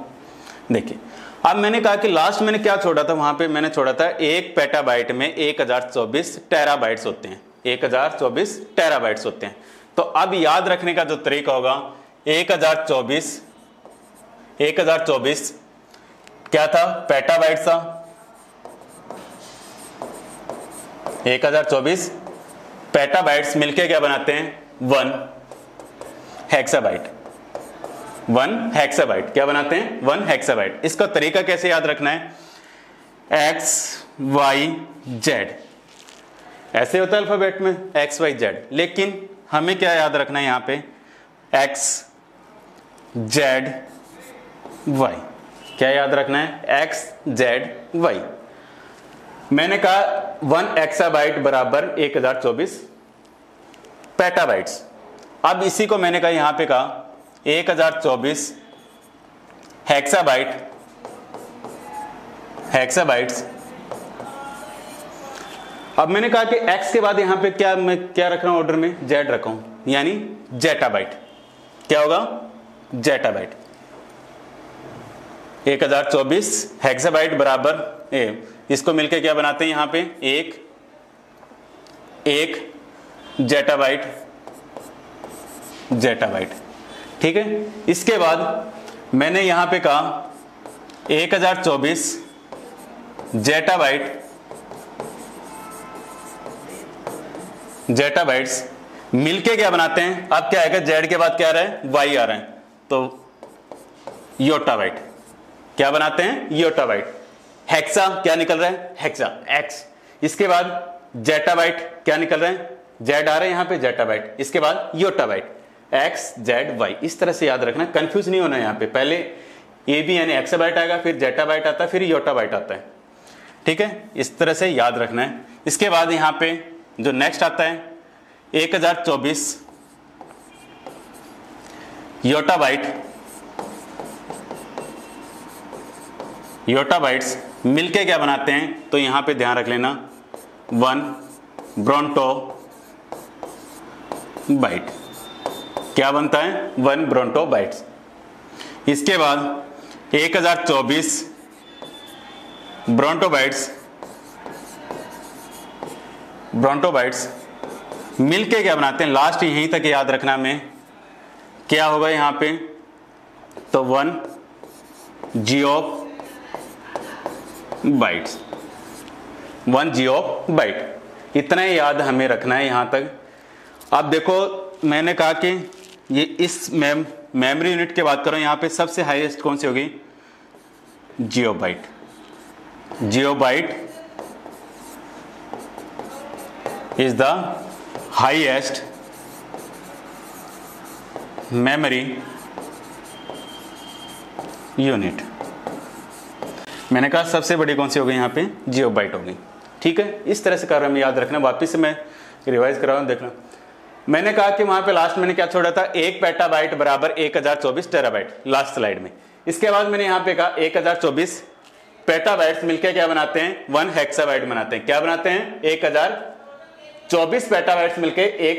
देखिए अब मैंने कहा कि लास्ट मैंने क्या छोड़ा था, वहां पे मैंने छोड़ा था 1 पेटाबाइट में 1024 टेराबाइट्स होते हैं, 1024 टेराबाइट्स होते हैं। तो अब याद रखने का जो तरीका होगा 1024 क्या था, पेटाबाइट था, 1024 पेटाबाइट्स मिलके क्या बनाते हैं 1 हेक्साबाइट। 1 हेक्साबाइट क्या बनाते हैं 1 हेक्साबाइट। इसका तरीका कैसे याद रखना है, एक्स वाई जेड, ऐसे होता है अल्फाबेट में एक्स वाई जेड, लेकिन हमें क्या याद रखना है यहाँ पे एक्स जेड वाई। क्या याद रखना है एक्स जेड वाई। मैंने कहा 1 एक्साबाइट बराबर 1024 पेटाबाइट्स। अब इसी को मैंने कहा यहां पे कहा 1024 हेक्साबाइट्स। अब मैंने कहा कि x के बाद यहां पे मैं क्या रख रहा हूं ऑर्डर में, जेड रखा हूं, यानी जेटाबाइट। क्या होगा जेटाबाइट। 1024 हेक्साबाइट बराबर इसको मिलके क्या बनाते हैं यहां पे एक जेटाबाइट। ठीक है, इसके बाद मैंने यहां पे कहा 1024 जेटाबाइट्स मिलके क्या बनाते हैं, अब क्या आएगा जेड के बाद क्या आ रहा है वाई आ रहा है, तो योटाबाइट। क्या बनाते हैं योटाबाइट। हेक्सा क्या निकल रहा है हेक्सा एक्स। इसके बाद जेटाबाइट क्या निकल रहा है जेड आ रहा है यहां पे जेटाबाइट। इसके बाद योटाबाइट एक्स जेड वाई। इस तरह से याद रखना, कंफ्यूज नहीं होना यहां पे, पहले ए बी यानी एक्साबाइट आएगा, फिर जेटाबाइट आता है, फिर योटाबाइट आता है। ठीक है, इस तरह से याद रखना है। इसके बाद यहां पे जो नेक्स्ट आता है 1024 योटाबाइट्स मिलके क्या बनाते हैं, तो यहां पे ध्यान रख लेना 1 ब्रोंटोबाइट। क्या बनता है 1 ब्रोंटोबाइट्स। इसके बाद 1024 ब्रोंटोबाइट्स मिलके क्या बनाते हैं, लास्ट यहीं तक याद रखना में क्या होगा यहां पे, तो 1 जियोबाइट्स। 1 जियोबाइट, इतना ही याद हमें रखना है यहां तक। अब देखो मैंने कहा कि ये इस मेमोरी यूनिट की बात करो, यहां पे सबसे हाईएस्ट कौन सी होगी जियोबाइट। जियोबाइट is the highest memory unit। मैंने कहा सबसे बड़ी कौन सी हो गई यहाँ पे जियोबाइट हो गई। ठीक है, इस तरह से क्रम याद रखना। वापिस से मैं रिवाइज कर रहा हूँ, देखना। मैंने कहा कि वहां पे लास्ट मैंने क्या छोड़ा था 1 पेटाबाइट बराबर 1024 टेराबाइट लास्ट स्लाइड में। इसके बाद मैंने यहाँ पे कहा 1024 पेटाबाइट्स मिलकर क्या बनाते हैं 1 हेक्साबाइट बनाते हैं। क्या बनाते हैं 1024 पेटाबाइट्स मिलके 1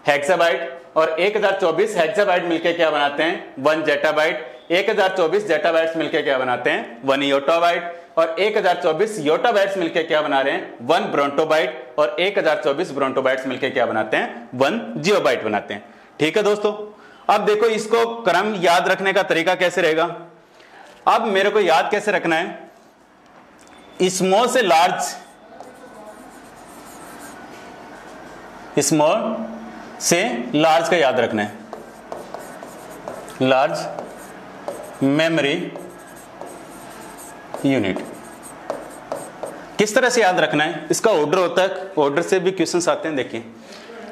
हेक्साबाइट, और 1024 हेक्साबाइट मिलके क्या बनाते हैं 1 जेटाबाइट। 1024 जेटाबाइट्स मिलके क्या बनाते हैं 1 योटाबाइट, और 1024 योटाबाइट्स मिलके क्या बना रहे हैं 1 ब्रोंटोबाइट, और 1024 ब्रोंटोबाइट्स मिलके क्या बनाते हैं 1 जियोबाइट बनाते हैं। ठीक है दोस्तों, अब देखो इसको क्रम याद रखने का तरीका कैसे रहेगा। अब मेरे को याद कैसे रखना है, स्मॉल से लार्ज, स्मॉल से लार्ज का याद रखना है। लार्ज मेमोरी यूनिट किस तरह से याद रखना है, इसका ऑर्डर होता है, ऑर्डर से भी क्वेश्चंस आते हैं। देखिए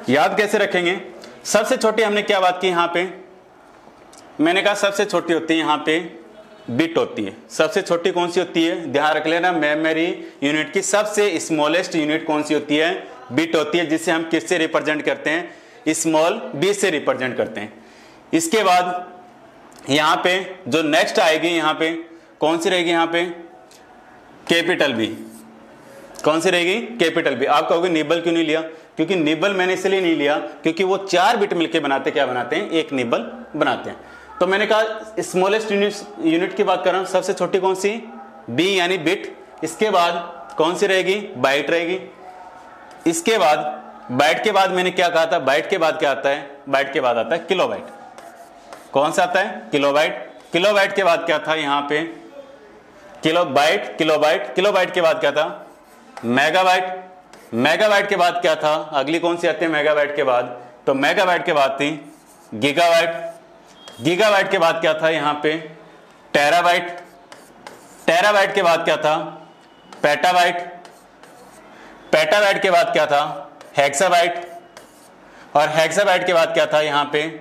याद कैसे रखेंगे। सबसे छोटी हमने क्या बात की यहां पे, मैंने कहा सबसे छोटी होती है यहां पे बिट होती है। सबसे छोटी कौन सी होती है, ध्यान रख लेना, मेमोरी यूनिट की सबसे स्मॉलेस्ट यूनिट कौन सी होती है बिट होती है, जिसे हम किससे रिप्रेजेंट करते हैं स्मॉल b से रिप्रेजेंट करते हैं। इसके बाद यहां पे जो नेक्स्ट आएगी, यहां पे कौन सी रहेगी, यहां पे कैपिटल बी। कौन सी रहेगी? Capital B. आप कहोगे निबल क्यों नहीं लिया? क्योंकि निबल मैंने इसलिए नहीं लिया क्योंकि वो 4 बिट मिलके बनाते क्या बनाते हैं? एक निबल बनाते हैं। तो मैंने कहा स्मॉलेस्ट यूनिट की बात कर रहा हूं, सबसे छोटी कौन सी? बी यानी बिट। इसके बाद कौन सी रहेगी? बाइट रहेगी। इसके बाद बाइट के बाद मैंने क्या कहा था? बाइट के बाद क्या आता है? बाइट के बाद आता है किलोबाइट। कौन सा आता है? किलोबाइट। किलोबाइट के बाद क्या था? यहां पे किलोबाइट, किलोबाइट, किलोबाइट के बाद क्या था? मेगाबाइट। मेगाबाइट के बाद क्या था? अगली कौन सी आती है मेगाबाइट के बाद? तो मेगाबाइट के बाद थी गीगाबाइट। गीगाबाइट के बाद क्या था? यहां पे टेराबाइट। टेराबाइट के बाद क्या था? पेटाबाइट। पेटाबाइट के बाद क्या था? हेक्साबाइट। और हेक्साबाइट के बाद क्या था? यहां पे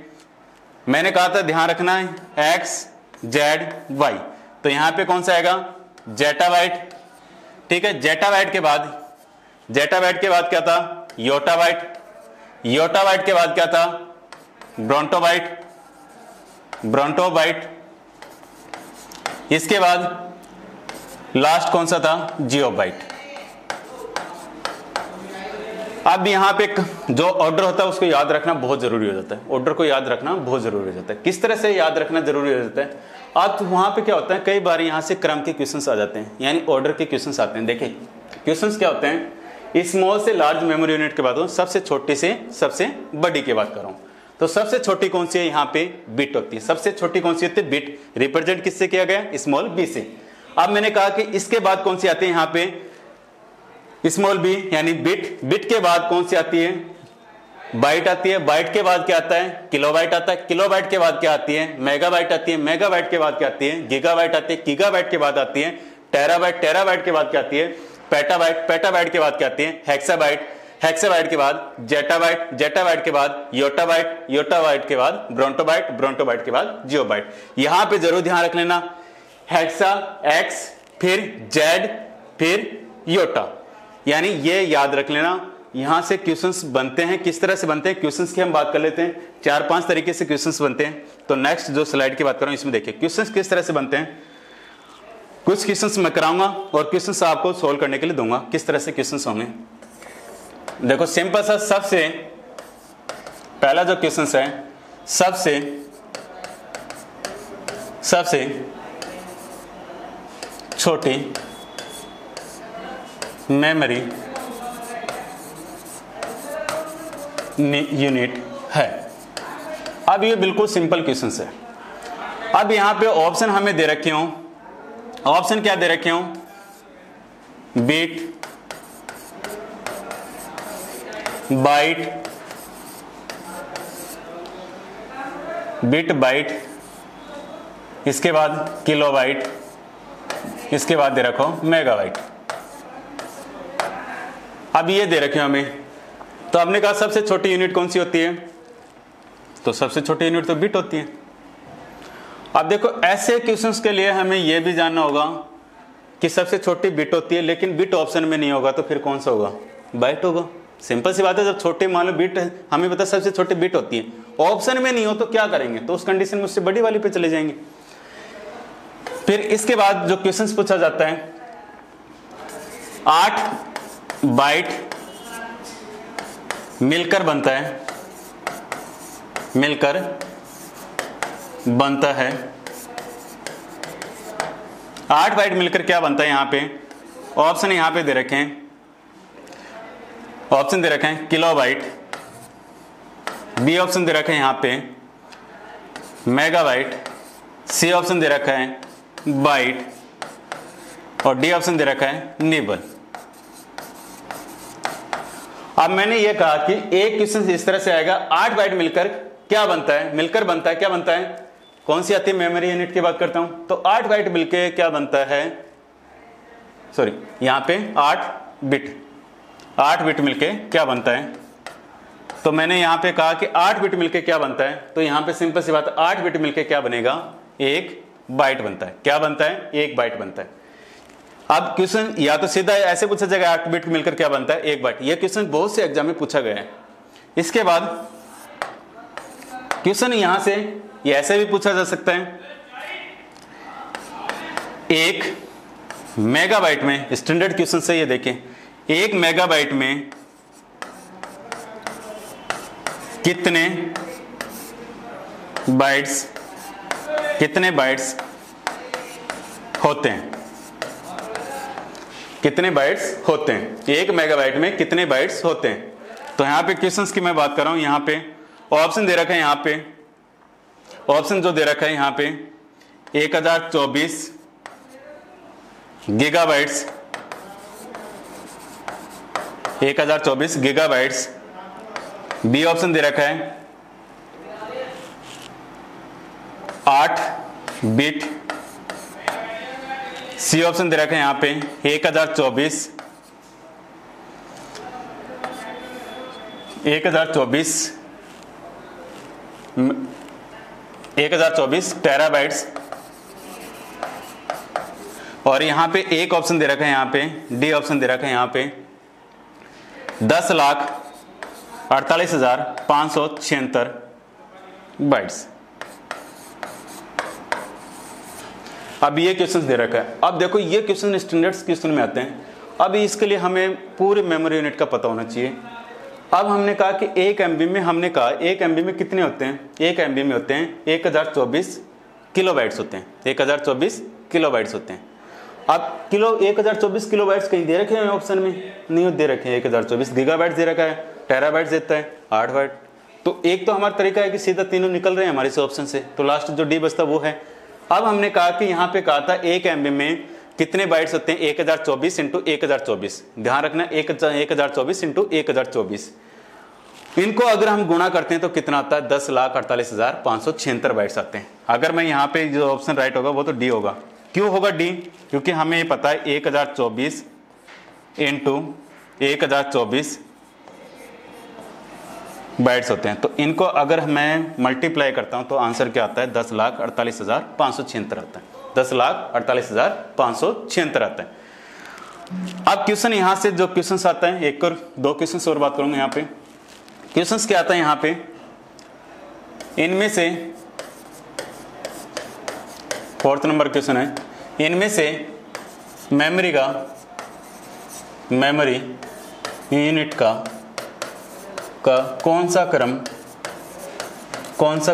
मैंने कहा था ध्यान रखना है एक्स जेड वाई, तो यहां पे कौन सा आएगा? जेटाबाइट। ठीक है। जेटाबाइट के बाद, जेटाबाइट के बाद क्या था? योटाबाइट। योटाबाइट के बाद क्या था? ब्रोंटोबाइट। ब्रोंटोबाइट। इसके बाद लास्ट कौन सा था? जियोबाइट। अब यहां पे जो ऑर्डर होता है उसको याद रखना बहुत जरूरी हो जाता है। ऑर्डर को याद रखना बहुत जरूरी हो जाता है। किस तरह से याद रखना जरूरी हो जाता है? अब वहां पे क्या होता है, कई बार यहां से क्रम के क्वेश्चंस आ जाते हैं, यानी ऑर्डर के क्वेश्चंस आते हैं। देखिए क्वेश्चंस क्या होते हैं, स्मॉल से लार्ज मेमोरी यूनिट की बात हो, सबसे छोटी से सबसे बड़ी की बात कर रहा हूं। तो सबसे छोटी कौन सी है? यहां पे बिट होती है। सबसे छोटी कौन सी होती है? बिट। रिप्रेजेंट किससे किया गया? स्मॉल बी से। अब मैंने कहा कि इसके बाद कौन सी आती है? यहां पे स्मॉल बी यानी बिट। बिट के बाद कौन सी आती है? बाइट आती है। बाइट के बाद क्या आता है? किलोबाइट आता है। किलोबाइट के बाद क्या आती है? मेगाबाइट आती है। मेगाबाइट के बाद क्या आती है? गीगाबाइट आती है। गीगाबाइट के बाद आती है टेराबाइट। टेराबाइट के बाद क्या आती है? पेटाबाइट। पेटाबाइट के बाद क्या आती है? हेक्साबाइट। हेक्साबाइट के बाद जेटाबाइट। जेटाबाइट के बाद योटाबाइट। योटाबाइट के बाद ब्रोंटोबाइट। ब्रोंटोबाइट के बाद जियोबाइट। यहां पे जरूर ध्यान रख लेना, हेक्सा एक्स, फिर जेड, फिर योटा, यानी ये याद रख लेना। यहां से क्वेश्चंस बनते हैं। किस तरह से बनते हैं क्वेश्चंस की हम बात कर लेते हैं। 4-5 तरीके से क्वेश्चंस बनते हैं। तो नेक्स्ट जो स्लाइड की बात कर रहा हूं इसमें देखिए क्वेश्चंस किस तरह से बनते हैं। कुछ क्वेश्चंस मैं कराऊंगा और क्वेश्चंस आपको सोल्व करने के लिए दूंगा। किस तरह से क्वेश्चंस होंगे देखो, सिंपल सा सबसे पहला जो क्वेश्चंस है, सबसे छोटी मेमोरी यूनिट है। अब ये बिल्कुल सिंपल क्वेश्चन है। अब यहां पे ऑप्शन हमें दे रखे हों, ऑप्शन क्या दे रखे हों? बिट, बाइट, बिट बाइट, इसके बाद किलोबाइट, इसके बाद दे रखो मेगाबाइट। अब ये दे रखे हमें, तो हमने कहा सबसे छोटी यूनिट कौन सी होती है? तो सबसे छोटी यूनिट तो बिट होती है। अब देखो ऐसे क्वेश्चंस के लिए हमें यह भी जानना होगा कि सबसे छोटी बिट होती है, लेकिन बिट ऑप्शन में नहीं होगा तो फिर कौन सा होगा? बाइट होगा। सिंपल सी बात है, जब छोटे मान लो बिट हमें पता सबसे छोटी बिट होती है, ऑप्शन में नहीं हो तो क्या करेंगे? तो उस कंडीशन में उससे बड़ी वाली पे चले जाएंगे। फिर इसके बाद जो क्वेश्चंस पूछा जाता है, 8 बाइट मिलकर बनता है, मिलकर बनता है 8 बाइट मिलकर क्या बनता है? यहां पे ऑप्शन यहां पे दे रखे हैं, ऑप्शन दे रखे हैं किलोबाइट, बी ऑप्शन दे रखा है यहां पे मेगाबाइट, सी ऑप्शन दे रखा है बाइट और डी ऑप्शन दे रखा है निबल। अब मैंने ये कहा कि एक क्वेश्चन इस तरह से आएगा, 8 बाइट मिलकर क्या बनता है? मिलकर बनता है, क्या बनता है? कौन सी आती है मेमोरी यूनिट की बात करता हूं, तो 8 बाइट मिलकर क्या बनता है? सॉरी, यहां पे 8 बिट मिलके क्या बनता है? तो मैंने यहां पे कहा कि 8 बिट मिलके क्या बनता है, तो यहां पे सिंपल सी बात, 8 बिट मिलके क्या बनेगा? 1 बाइट बनता है। क्या बनता है? 1 बाइट बनता है। अब क्वेश्चन या तो सीधा ऐसे पूछा जाएगा 8 बिट मिलकर क्या बनता है? 1 बाइट। यह क्वेश्चन बहुत से एग्जाम में पूछा गया है। इसके बाद क्वेश्चन यहां से ये ऐसे भी पूछा जा सकता है, 1 मेगाबाइट में, स्टैंडर्ड क्वेश्चन से ये देखें, 1 मेगाबाइट में कितने बाइट्स होते हैं, कितने बाइट्स होते हैं, 1 मेगाबाइट में कितने बाइट्स होते हैं। तो यहां पे क्वेश्चंस की मैं बात कर रहा हूं, यहां पे ऑप्शन दे रखा है, यहां पे ऑप्शन जो दे रखा है यहां पे 1024 गीगाबाइट्स, 1024 गीगाबाइट्स। बी ऑप्शन दे रखा है 8 बिट। सी ऑप्शन दे रखा है यहां पे 1024 टेराबाइट्स। और यहां पे एक ऑप्शन दे रखा है, यहां पे डी ऑप्शन दे रखा है यहां पे 10,48,576 बाइट्स। अब ये क्वेश्चन दे रखा है। अब देखो ये क्वेश्चन स्टैंडर्ड्स क्वेश्चन में आते हैं। अब इसके लिए हमें पूरे मेमोरी यूनिट का पता होना चाहिए। अब हमने कहा कि 1 MB में, हमने कहा 1 MB में कितने होते हैं, 1 MB में होते हैं 1024 किलोबाइट्स होते हैं, 1024 किलोबाइट्स होते हैं। अब 1024 किलोबाइट्स कहीं दे रखे हैं ऑप्शन में, नहीं दे रखे हैं। 1024 गीगाबाइट्स दे रखा है, टेराबाइट्स देता है 8 बाइट। तो एक तो हमारा तरीका है कि सीधा तीनों निकल रहे हैं हमारे से ऑप्शन से, तो लास्ट जो डी बचता वो है। अब हमने कहा कि यहाँ पे कहा था 1 MB में कितने बाइट्स होते हैं, 1024 इंटू 1024। ध्यान रखना 1024 इंटू 1024। इनको अगर हम गुणा करते हैं तो कितना आता है, 10,48,576 बाइट्स आते हैं। अगर मैं यहाँ पे जो ऑप्शन राइट होगा वो तो डी होगा। क्यों होगा डी? क्योंकि हमें ये पता है 1024 इंटू 1024 बाइट्स होते हैं। तो इनको अगर मैं मल्टीप्लाई करता हूं तो आंसर क्या आता है, 10,48,576 आता है, 10,48,576 आता है। अब क्वेश्चन यहां से जो क्वेश्चन आता है, एक और 2 क्वेश्चन और बात करूंगा। यहाँ पे क्वेश्चन क्या आता है, यहाँ पे इनमें से 4th नंबर क्वेश्चन है, इनमें से मेमोरी यूनिट का कौन सा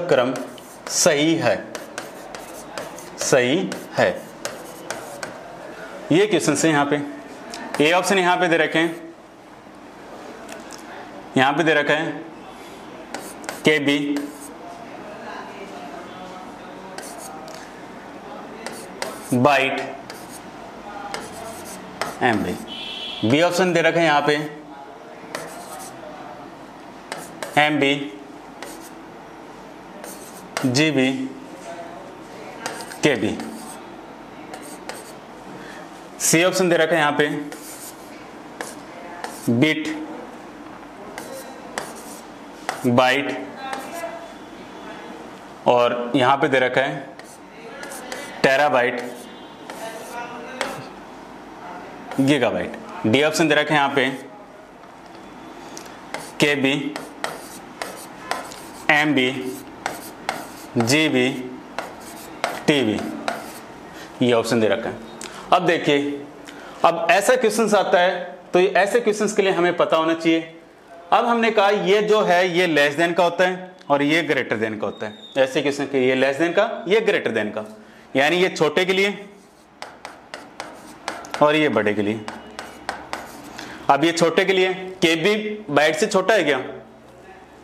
क्रम सही है। ये क्वेश्चन से यहाँ पे ए ऑप्शन यहाँ पे दे रखे हैं, यहाँ पे दे रखा है KB byte MB। B option दे रखा है यहाँ पे MB GB KB। C option दे रखा है यहाँ पे बिट बाइट, और यहां पे दे रखा है टेराबाइट गीगाबाइट। डी ऑप्शन दे रखा है यहां पे KB MB GB TB, ये ऑप्शन दे रखा है। अब देखिए, अब ऐसा क्वेश्चन आता है तो ऐसे क्वेश्चंस के लिए हमें पता होना चाहिए। अब हमने कहा ये जो है ये लेस देन का होता है और ये ग्रेटर देन का होता है। ऐसे क्वेश्चन के ये लेस देन का, ये ग्रेटर देन का, यानी ये छोटे के लिए और ये बड़े के लिए। अब ये छोटे के लिए KB बाइट से छोटा है क्या?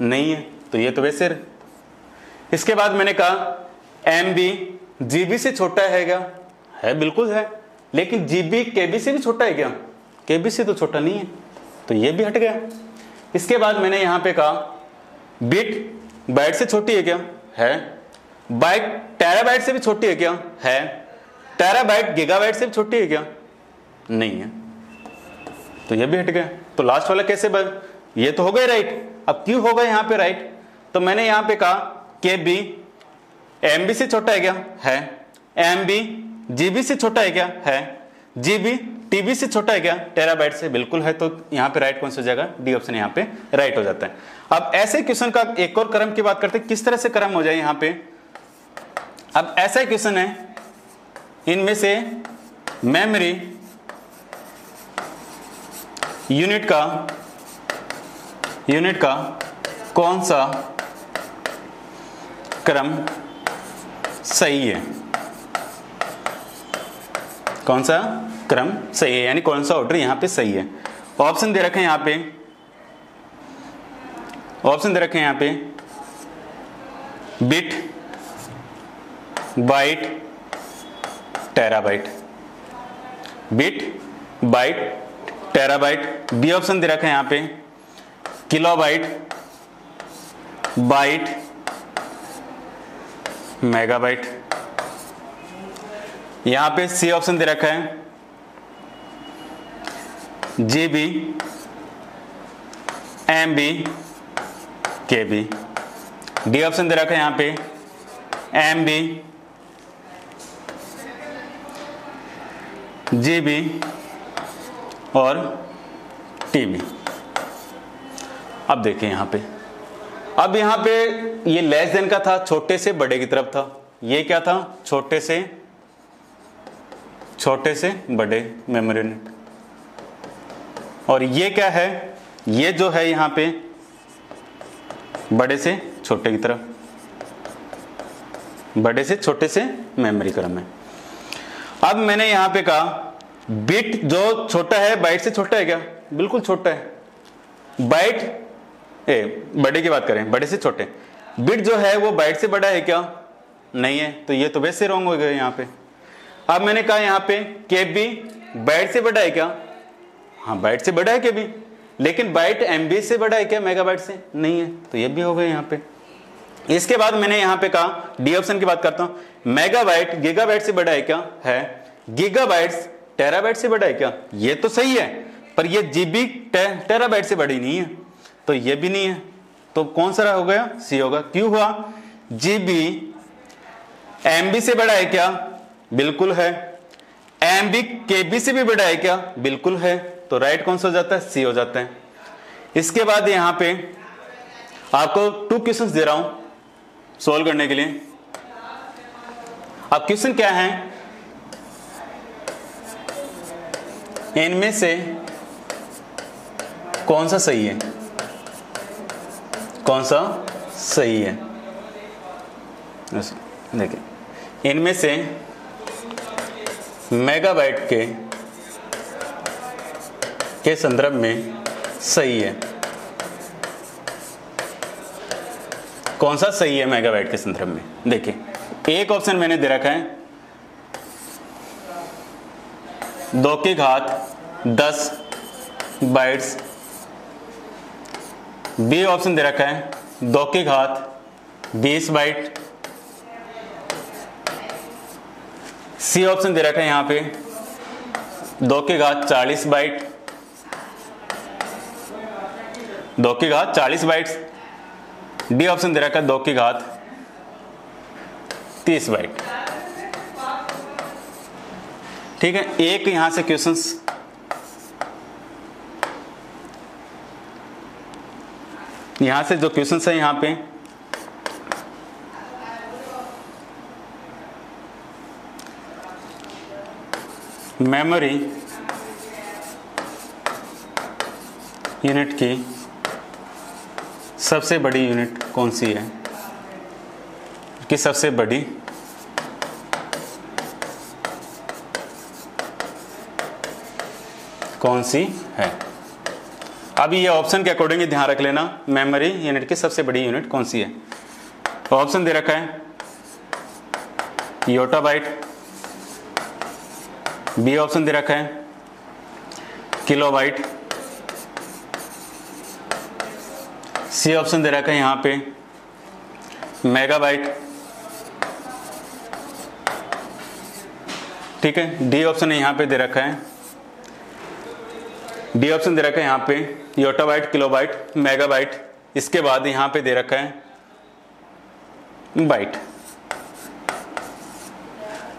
नहीं है, तो ये तो वैसे। इसके बाद मैंने कहा MB GB से छोटा है क्या? है, बिल्कुल है। लेकिन GB KB से भी छोटा है क्या? KB से तो छोटा नहीं है, तो ये भी हट गया। इसके बाद मैंने यहां पे कहा बिट बाइट से छोटी है क्या? है। बाइट टेराबाइट से भी छोटी है क्या? है। टेराबाइट गीगाबाइट से भी छोटी है क्या? नहीं है, तो ये भी हट गया। तो लास्ट वाला कैसे ये तो हो गया राइट। अब क्यों होगा यहां पे राइट? तो मैंने यहां पे कहा KB MB से छोटा है क्या? है। MB GB से छोटा है क्या? है। GB टीबी से छोटा है क्या? टेराबाइट से, बिल्कुल है। तो यहाँ पे राइट कौन सा हो जाएगा? डी ऑप्शन यहाँ पे राइट हो जाता है। अब ऐसे क्वेश्चन का एक और क्रम की बात करते हैं, किस तरह से क्रम हो जाए यहाँ पे। अब ऐसा क्वेश्चन है, इनमें से मेमोरी यूनिट का कौन सा क्रम सही है? कौन सा क्रम सही है, यानी कौन सा ऑर्डर यहां पे सही है। ऑप्शन दे रखे हैं यहां पे, ऑप्शन दे रखे हैं यहां पे bit, byte, terabyte. Bit, byte, terabyte. B option दे रखा है यहां पे किलोबाइट, बाइट, मेगाबाइट। यहां पे सी ऑप्शन दे रखा है जीबी, एमबी, केबी। डी ऑप्शन दे रखा है यहां पे एमबी, जीबी और टीबी। अब देखिए यहां पे, अब यहां पे ये लेस देन का था, छोटे से बड़े की तरफ था। ये क्या था? छोटे से बड़े मेमोरी यूनिट। और ये क्या है? ये जो है यहां पे बड़े से छोटे की तरफ, बड़े से छोटे से मेमोरी क्रम है। अब मैंने यहां पे कहा बिट जो छोटा है बाइट से छोटा है क्या? बिल्कुल छोटा है। बाइट बड़े की बात करें, बड़े से छोटे। बिट जो है वो बाइट से बड़ा है क्या? नहीं है। तो ये तो वैसे रॉन्ग हो गया यहां पे। अब मैंने कहा यहां पे केबी बाइट से बड़ा है क्या? हाँ, बाइट से बड़ा है केबी, लेकिन बाइट एमबी से बड़ा है क्या? मेगाबाइट से? नहीं है। तो ये भी हो गया यहां पे। इसके बाद मैंने यहां पे कहा डी ऑप्शन की बात करता हूं, मेगाबाइट गीगाबाइट से बड़ा है क्या? है। गीगाबाइट्स टेराबाइट से बड़ा है क्या? ये तो सही है, पर ये जीबी टेराबाइट से बड़ी नहीं है, तो ये भी नहीं है। तो कौन सा हो गया? सी होगा। क्यों हुआ? जीबी एमबी से बड़ा है क्या? बिल्कुल है। एमबी केबी से भी बड़ा है क्या? बिल्कुल है। तो राइट कौन सा हो जाता है? सी हो जाता है। इसके बाद यहां पे आपको 2 क्वेश्चंस दे रहा हूं सॉल्व करने के लिए। अब क्वेश्चन क्या है? इनमें से कौन सा सही है? कौन सा सही है? देखिए, इनमें से मेगाबाइट के संदर्भ में सही है। कौन सा सही है मेगाबाइट के संदर्भ में? देखिए, एक ऑप्शन मैंने दे रखा है 2 की घात 10 बाइट्स। बी ऑप्शन दे रखा है 2 की घात 20 बाइट। सी ऑप्शन दे रखा है यहां पे 2 की घात 40 बाइट। 2 की घात 40 बाइट्स। डी ऑप्शन दे रखा है 2 की घात 30 बाइट। ठीक है, एक यहां से क्वेश्चंस यहां से जो क्वेश्चंस है यहां पे मेमोरी यूनिट की सबसे बड़ी यूनिट कौन सी है? कि सबसे बड़ी कौन सी है? अभी ये ऑप्शन के अकॉर्डिंग ध्यान रख लेना, मेमोरी यूनिट की सबसे बड़ी यूनिट कौन सी है। ऑप्शन दे रखा है योटाबाइट। बी ऑप्शन दे रखा है किलोबाइट। सी ऑप्शन दे रखा है यहां पे मेगाबाइट। ठीक है, डी ऑप्शन यहां पे दे रखा है, डी ऑप्शन दे रखा है यहां पे योटाबाइट, किलोबाइट, मेगाबाइट। इसके बाद यहां पे दे रखा है बाइट।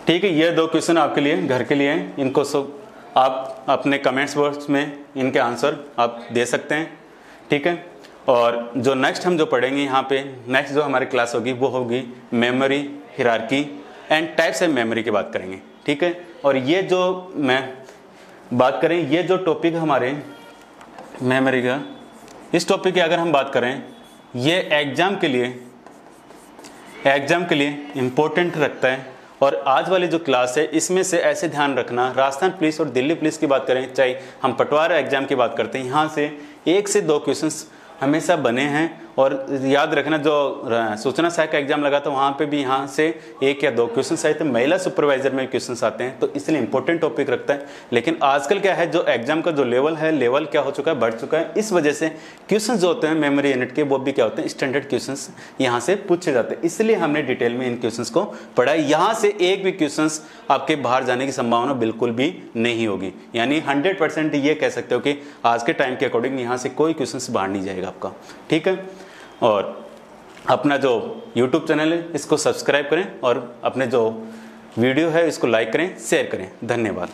ठीक है, ये 2 क्वेश्चन आपके लिए घर के लिए हैं, इनको सब आप अपने कमेंट्स बॉक्स में इनके आंसर आप दे सकते हैं, ठीक है। और जो नेक्स्ट हम जो पढ़ेंगे यहाँ पे, नेक्स्ट जो हमारी क्लास होगी वो होगी memory, hierarchy and types of memory की बात करेंगे, ठीक है। और ये जो मैं बात करें, ये जो टॉपिक हमारे मेमोरी का, इस टॉपिक की अगर हम बात करें, ये एग्जाम के लिए इम्पोर्टेंट रखता है। और आज वाली जो क्लास है इसमें से ऐसे ध्यान रखना, राजस्थान पुलिस और दिल्ली पुलिस की बात करें, चाहे हम पटवारा एग्जाम की बात करते हैं, यहाँ से 1 से 2 क्वेश्चंस हमेशा बने हैं। और याद रखना, जो सूचना सहायक का एग्जाम लगा था वहाँ पे भी यहाँ से 1 या 2 क्वेश्चंस आए थे, महिला सुपरवाइजर में क्वेश्चंस आते हैं, तो इसलिए इंपॉर्टेंट टॉपिक रखता है। लेकिन आजकल क्या है, जो एग्जाम का जो लेवल है, लेवल क्या हो चुका है, बढ़ चुका है। इस वजह से क्वेश्चंस जो होते हैं मेमोरी यूनिट के, वो भी क्या होते हैं, स्टैंडर्ड क्वेश्चंस यहाँ से पूछे जाते हैं। इसलिए हमने डिटेल में इन क्वेश्चंस को पढ़ा है। यहाँ से एक भी क्वेश्चंस आपके बाहर जाने की संभावना बिल्कुल भी नहीं होगी, यानी 100% ये कह सकते हो कि आज के टाइम के अकॉर्डिंग यहाँ से कोई क्वेश्चंस बाहर नहीं जाएगा आपका, ठीक है। और अपना जो YouTube चैनल है इसको सब्सक्राइब करें और अपने जो वीडियो है इसको लाइक करें, शेयर करें। धन्यवाद।